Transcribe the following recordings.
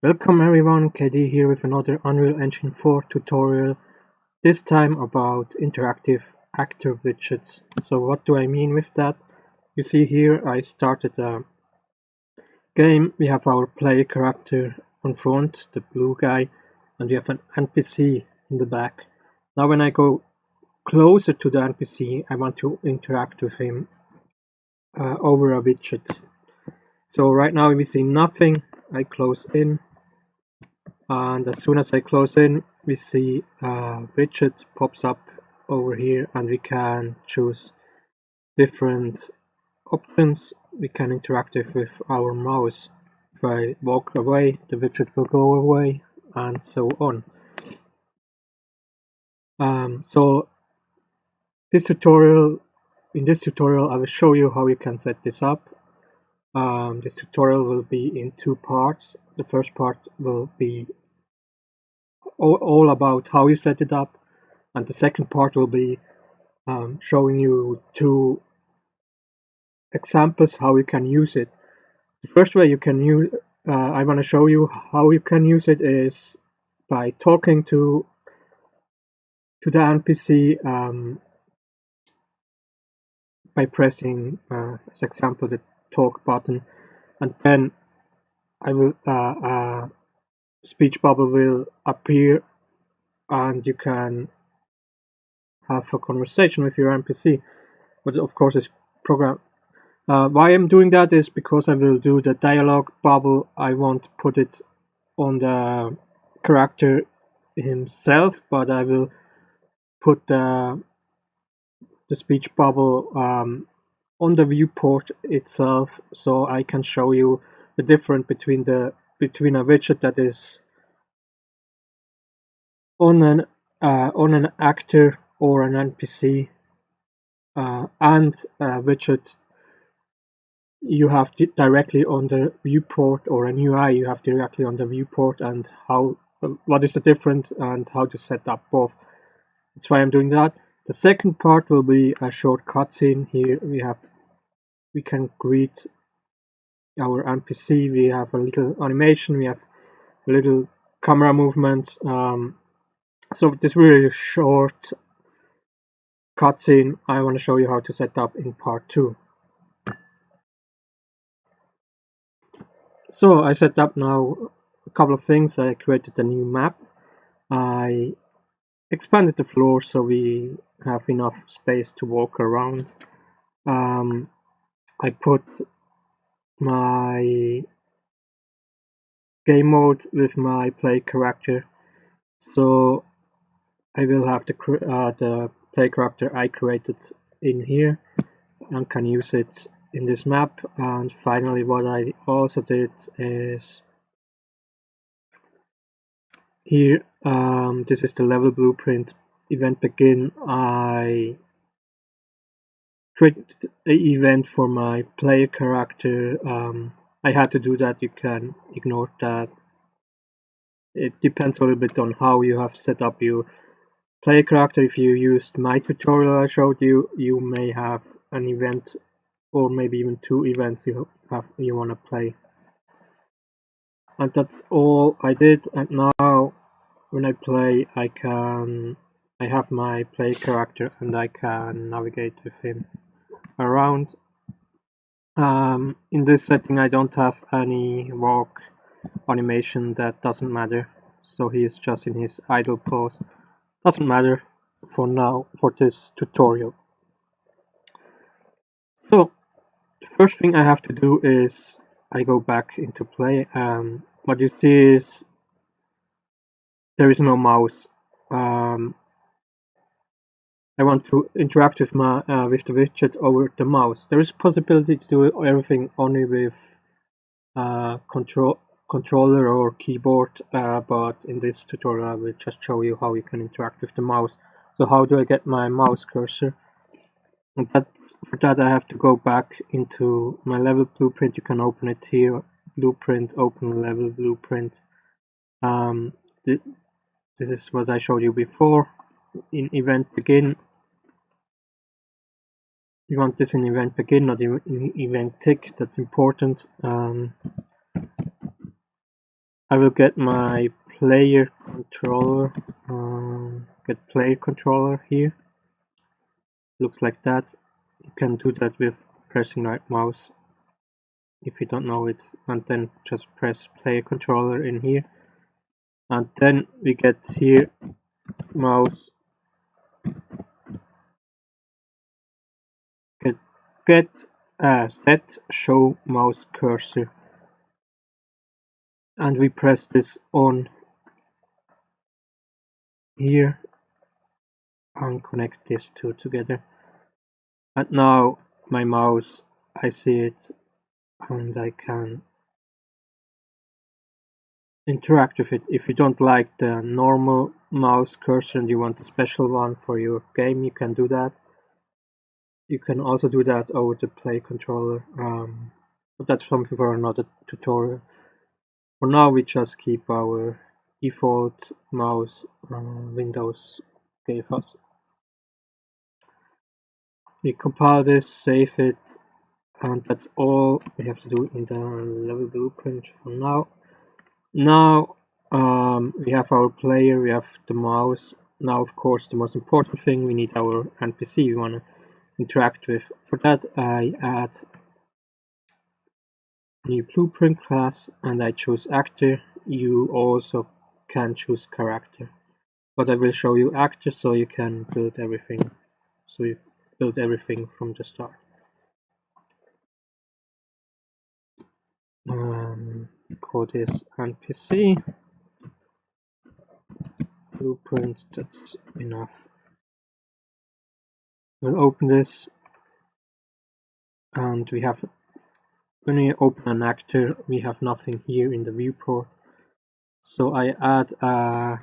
Welcome everyone, KD here with another Unreal Engine 4 tutorial, this time about interactive actor widgets. So what do I mean with that? You see here I started a game, we have our player character on front, the blue guy, and we have an NPC in the back. Now when I go closer to the NPC, I want to interact with him over a widget. So right now we see nothing, I close in. And as soon as I close in, we see a widget pops up over here and we can choose different options. We can interact with our mouse. If I walk away, the widget will go away and so on. So in this tutorial I will show you how you can set this up. This tutorial will be in two parts. The first part will be all about how you set it up, and the second part will be showing you two examples how you can use it. The first way you can use, I want to show you how you can use it is by talking to the NPC by pressing, as example, the talk button, and then I will speech bubble will appear and you can have a conversation with your NPC. But of course it's program. Why I'm doing that is because I will do the dialogue bubble. I won't put it on the character himself, but I will put the speech bubble on the viewport itself, so I can show you the difference between a widget that is on an actor or an NPC and a widget you have directly on the viewport, or an UI you have directly on the viewport, and what is the difference and how to set up both. That's why I'm doing that. The second part will be a short cutscene. Here we can greet our NPC, we have a little animation, we have a little camera movements. So this really short cutscene I want to show you how to set up in part 2. So I set up now a couple of things. I created a new map. I expanded the floor so we have enough space to walk around. I put my game mode with my play character, so I will have the play character I created in here and can use it in this map. And finally what I also did is here, this is the level blueprint. Event begin, I created an event for my player character. I had to do that, you can ignore that. It depends a little bit on how you have set up your player character. If you used my tutorial I showed you, you may have an event or maybe even two events you want to play. And that's all I did. And now when I play, I have my play character and I can navigate with him around. In this setting I don't have any walk animation, that doesn't matter, so he is just in his idle pose. Doesn't matter for now, for this tutorial. So the first thing I have to do is I go back into play. What you see is there is no mouse. I want to interact with with the widget over the mouse. There is a possibility to do everything only with controller or keyboard, but in this tutorial I will just show you how you can interact with the mouse. So how do I get my mouse cursor? And for that I have to go back into my level blueprint. You can open it here, blueprint, open level blueprint. This is what I showed you before. In event begin, you want this in event begin, not in event tick. That's important. I will get my player controller, get player controller here. Looks like that. You can do that with pressing right mouse if you don't know it, and then just press player controller in here, and then we get here mouse get set show mouse cursor, and we press this on here and connect these two together, and now my mouse, I see it and I can interact with it. If you don't like the normal mouse cursor and you want a special one for your game, you can do that. You can also do that over the play controller, but that's something for another tutorial. For now we just keep our default mouse Windows gave us. We compile this, save it, and that's all we have to do in the level blueprint for now. Now we have our player, we have the mouse. Now of course the most important thing, we need our NPC we want to interact with. For that I add new blueprint class and I choose actor. You also can choose character, but I will show you actor so you can build everything. So you build everything from the start. Call this NPC blueprint, that's enough. We'll open this, and we have, when we open an actor, we have nothing here in the viewport. So I add a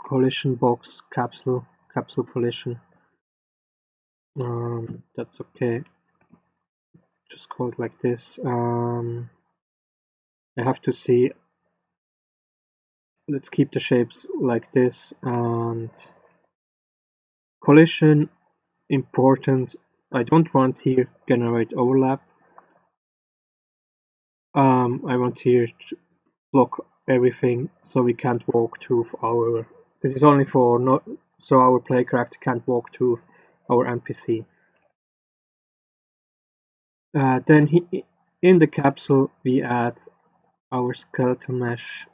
collision box capsule collision. That's okay. Just call it like this. I have to see. Let's keep the shapes like this, and collision important. I don't want here generate overlap. I want here to block everything so we can't walk through our. This is only for not so our player character can't walk through our NPC. Then in the capsule we add our skeleton mesh.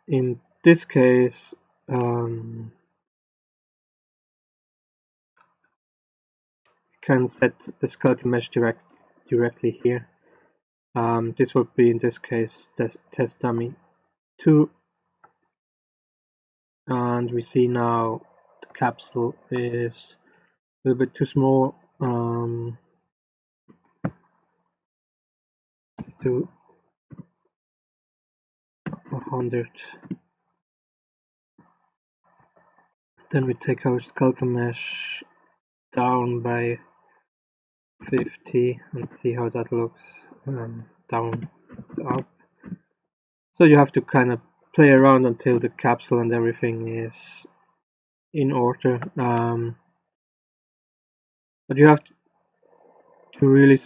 In this case, we can set the skeleton mesh directly here. This would be in this case test dummy 2, and we see now the capsule is a little bit too small. Let's do 100. Then we take our skeleton mesh down by 50 and see how that looks. Down, up. So you have to kind of play around until the capsule and everything is in order. But you have to really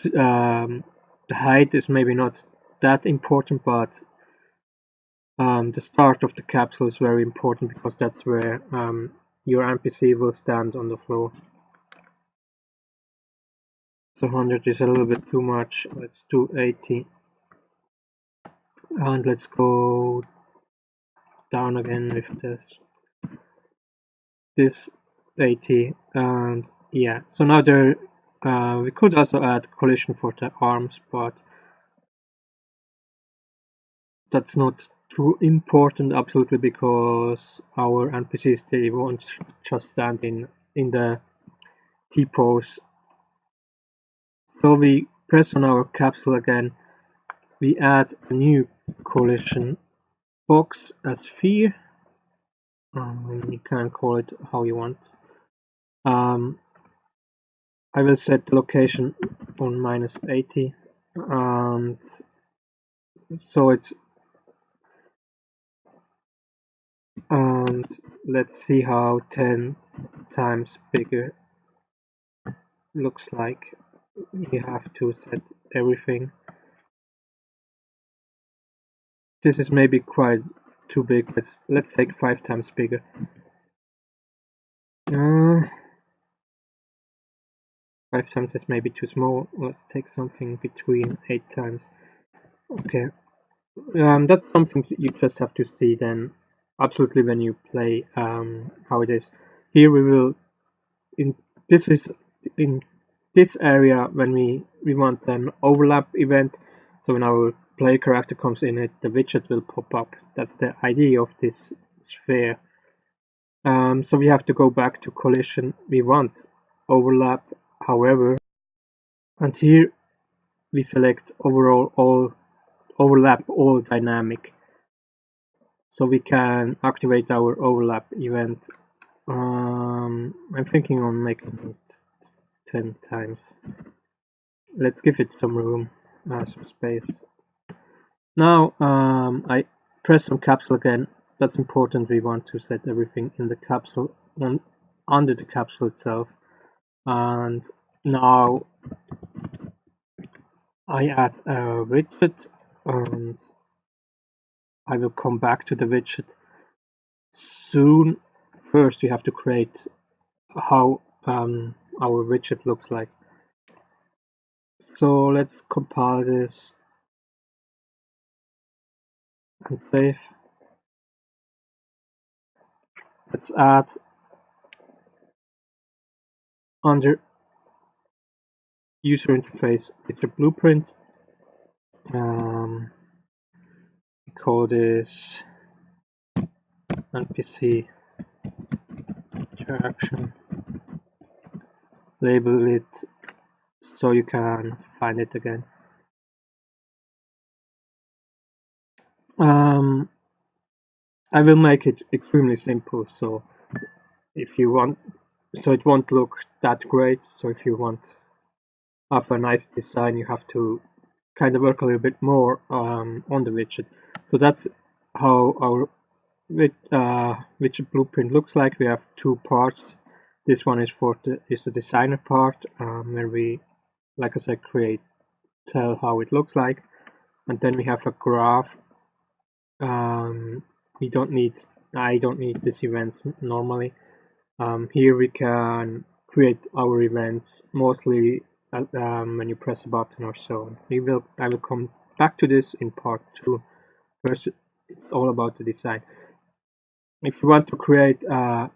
the height is maybe not that important, but the start of the capsule is very important because that's where your NPC will stand on the floor. So 100 is a little bit too much. Let's do 80. And let's go down again with this 80. And yeah, so now there we could also add collision for the arms, but that's not too important absolutely because our NPCs, they won't just stand in the T-pose. So we press on our capsule again, we add a new collision box as sphere. You can call it how you want. I will set the location on -80, and so it's, and let's see how 10 times bigger looks like. You have to set everything. this is maybe quite too big. Let's take 5 times bigger. 5 times is maybe too small. Let's take something between 8 times. Okay. That's something you just have to see then absolutely when you play how it is. Here we will in this area when we want an overlap event. So when our player character comes in it, the widget will pop up. That's the idea of this sphere. So we have to go back to collision. We want overlap, however, and here we select overlap all dynamic. So we can activate our overlap event. I'm thinking on making it 10 times. Let's give it some room, some space. Now I press on capsule again. That's important. We want to set everything in the capsule under the capsule itself. And now I add a widget, and I will come back to the widget soon. First we have to create how our widget looks like. So let's compile this and save. Let's add under user interface widget blueprint. We call this NPC interaction. Label it so you can find it again. I will make it extremely simple, so if you want, so it won't look that great. So if you want to have a nice design, you have to kind of work a little bit more on the widget. So that's how our widget blueprint looks like. We have 2 parts. This one is the designer part, where we, like I said, tell how it looks like, and then we have a graph. I don't need this events normally. Here we can create our events mostly when you press a button or so. I will come back to this in part 2. First, it's all about the design. If you want to create a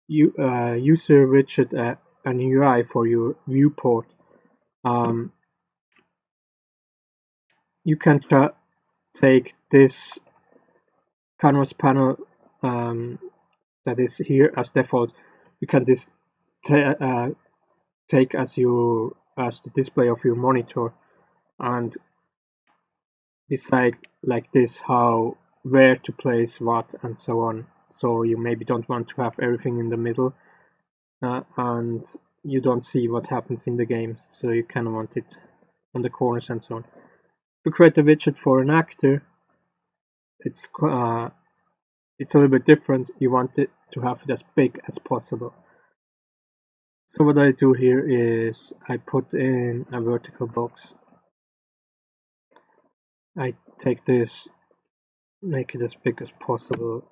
user widget, an UI for your viewport, you can take this canvas panel that is here as default. You can take as the display of your monitor and decide like this where to place what and so on. So you maybe don't want to have everything in the middle, and you don't see what happens in the game, so you kind of want it on the corners and so on. To create a widget for an actor, it's a little bit different. You want it to have it as big as possible. So what I do here is I put in a vertical box. I take this, make it as big as possible.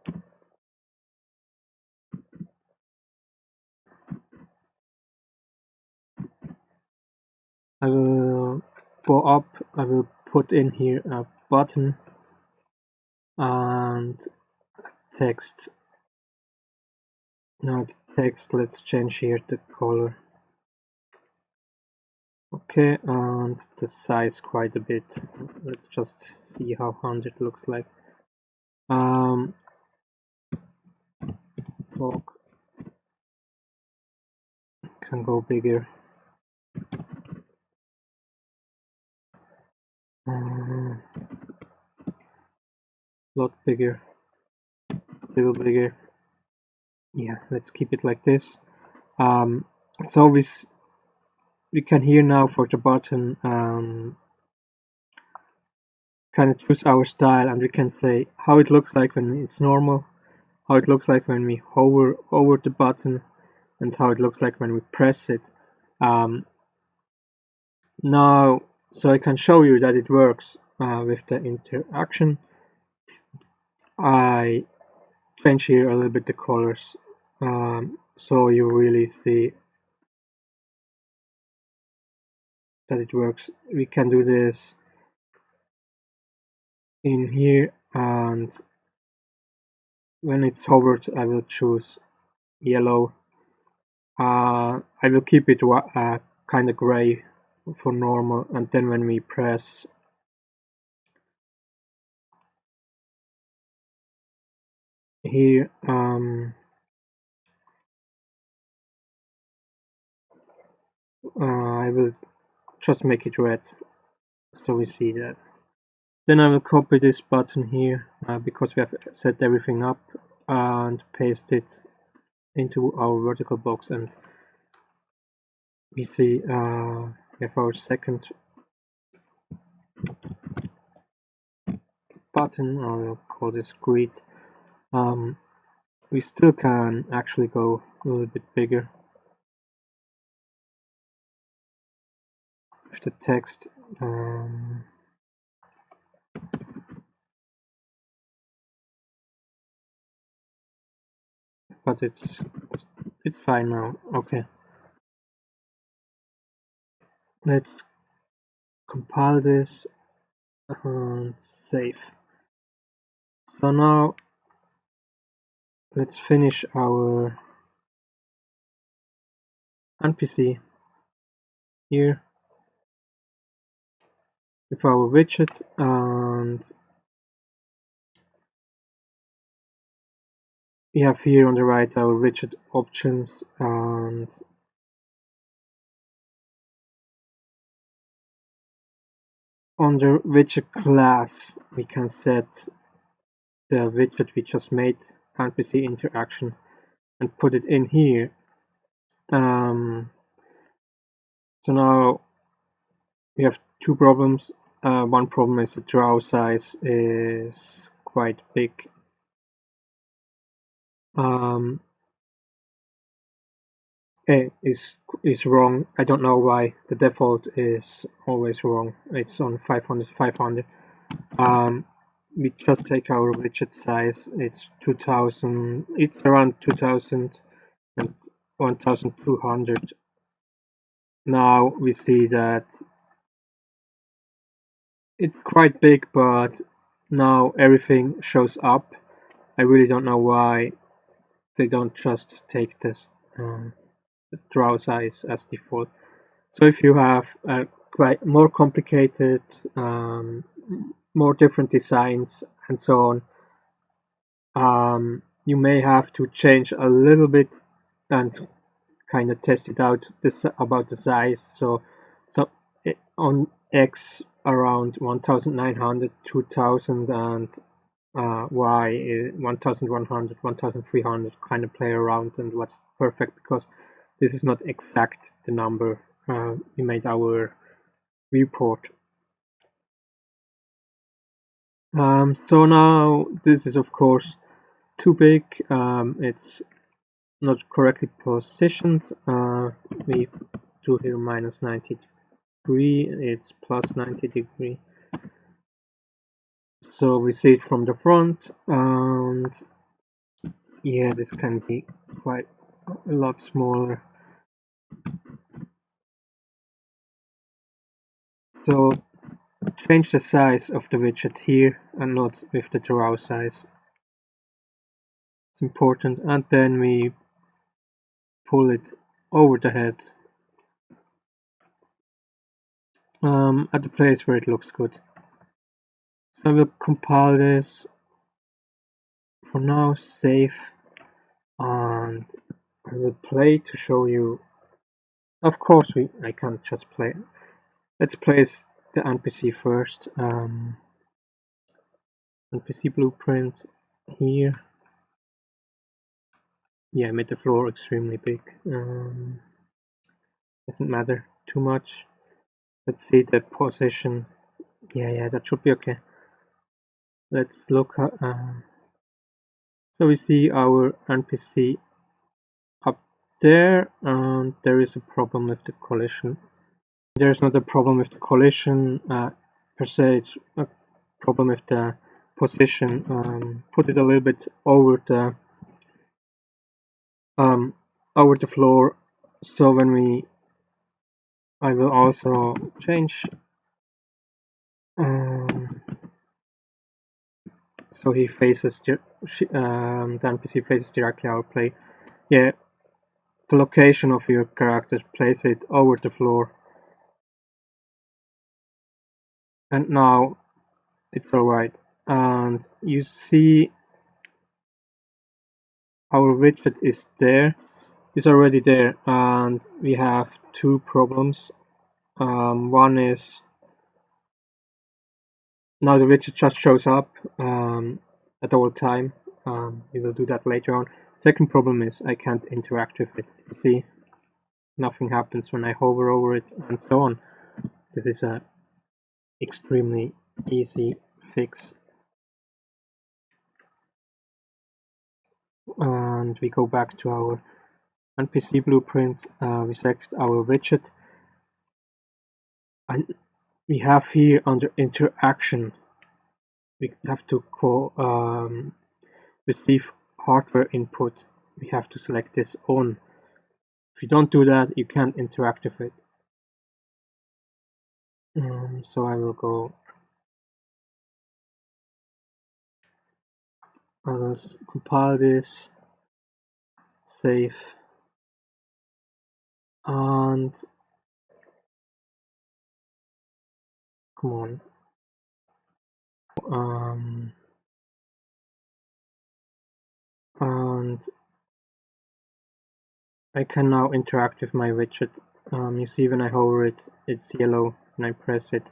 I will go up, I will put in here a button and text. Now the text, let's change here the color. Okay, and the size quite a bit. Let's just see how 100 looks like. Fog can go bigger. Lot bigger, still bigger. Yeah, let's keep it like this. So we can here now for the button kind of choose our style, and we can say how it looks like when it's normal, how it looks like when we hover over the button, and how it looks like when we press it. Now, so I can show you that it works with the interaction. I change here a little bit the colors, so you really see that it works. We can do this in here, and when it's hovered, I will choose yellow. I will keep it kind of gray for normal, and then when we press here, I will just make it red, so we see that. Then I will copy this button here, because we have set everything up, and paste it into our vertical box, and we see we have our second button. I'll call this greet. We still can actually go a little bit bigger with the text. But it's fine now. Okay, let's compile this and save. So now let's finish our NPC here with our widget, and we have here on the right our widget options, and under widget class we can set the widget we just made, NPC interaction, and put it in here. So now we have two problems. One problem is the draw size is quite big. Is wrong. I don't know why. The default is always wrong. It's on 500. We just take our widget size. It's 2000. It's around 2000 and 1200. Now we see that it's quite big, but now everything shows up. I really don't know why they don't just take this draw size as default. So if you have quite more complicated, more different designs and so on, you may have to change a little bit and kind of test it out about the size. So on X around 1900, 2000, and Y 1100, 1300, kind of play around and what's perfect, because this is not exact the number we made our report. So now this is of course too big. It's not correctly positioned. We do here minus 90 degree. It's plus 90 degree. So we see it from the front, and yeah, this can be quite a lot smaller. So change the size of the widget here and not with the draw size. It's important, and then we pull it over the head at the place where it looks good. So I will compile this for now, save, and I will play to show you. Of course, I can't just play. Let's place the NPC first. NPC blueprint here. Yeah, I made the floor extremely big. Doesn't matter too much. Let's see the position. Yeah, that should be okay. Let's look at. So we see our NPC up there, and there is a problem with the collision. There's not a problem with the collision per se, it's a problem with the position, put it a little bit over the floor. So when I will also change so he faces the NPC faces directly our play. Yeah, the location of your character, place it over the floor, and now it's alright. And you see our widget is already there, and we have two problems. One is now the widget just shows up at all time. We will do that later on. Second problem is I can't interact with it. You see, nothing happens when I hover over it, and so on. This is a extremely easy fix. And we go back to our NPC blueprint. We select our widget, and we have here under interaction, we have to call receive hardware input. We have to select this on. If you don't do that, you can't interact with it. So I will go. I will compile this, save, and come on. And I can now interact with my widget. You see when I hover it, it's yellow. When I press it,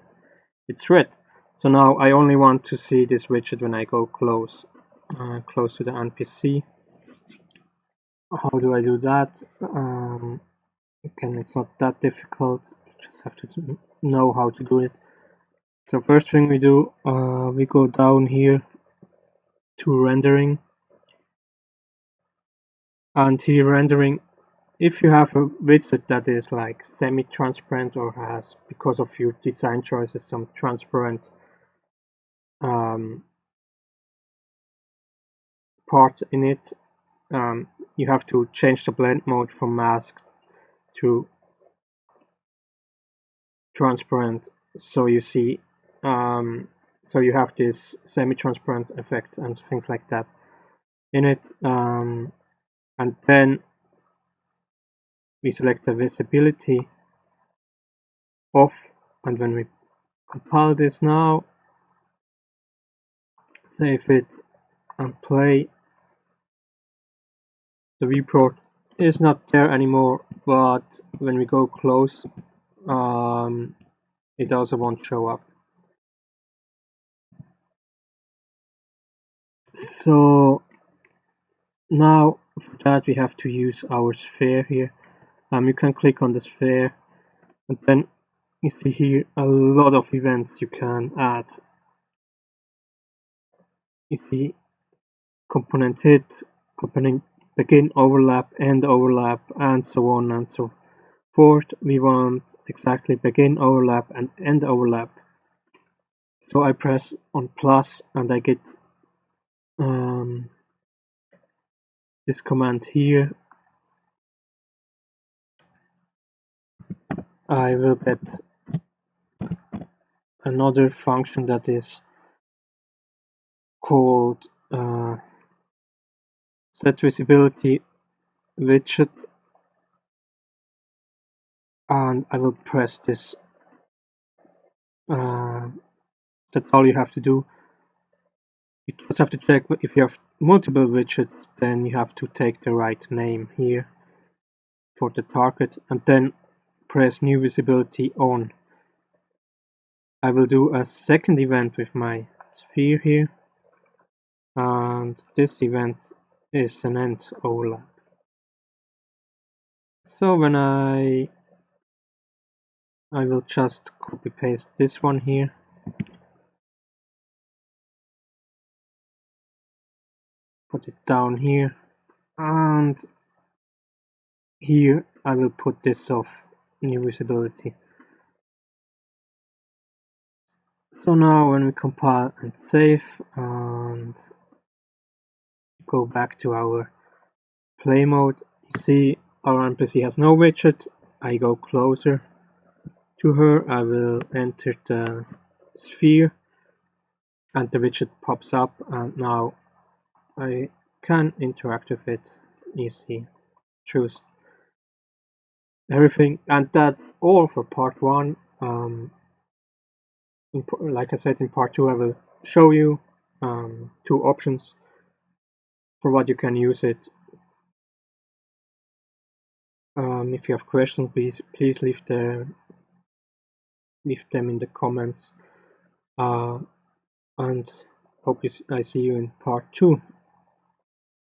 it's red. So now I only want to see this widget when I go close to the NPC. How do I do that? Again, it's not that difficult. You just have to know how to do it. So first thing we do, we go down here to rendering. And here rendering, if you have a widget that is like semi-transparent or has, because of your design choices, some transparent parts in it, you have to change the blend mode from mask to transparent, so you see so you have this semi-transparent effect and things like that in it, and then we select the visibility off, and when we compile this now, save it and play, the viewport is not there anymore, but when we go close, it also won't show up. So now for that we have to use our sphere here. You can click on the sphere, and then you see here a lot of events you can add. You see component hit, component begin overlap, end overlap, and so on and so forth. We want exactly begin overlap and end overlap. So I press on plus and I get this command here. I will get another function that is called set visibility widget, and I will press this. That's all you have to do. You just have to check if you have multiple widgets, then you have to take the right name here for the target, and then press new visibility on. I will do a second event with my sphere here, and this event is an end overlap. So when I will just copy paste this one here, put it down here, and here I will put this off, new visibility. So now when we compile and save and go back to our play mode, you see our NPC has no widget. I go closer to her, I will enter the sphere and the widget pops up, and now I can interact with it. You see, choose everything, and that's all for part 1. Like I said, in part 2 I will show you 2 options for what you can use it. If you have questions, please leave them in the comments, and hope I see you in part 2.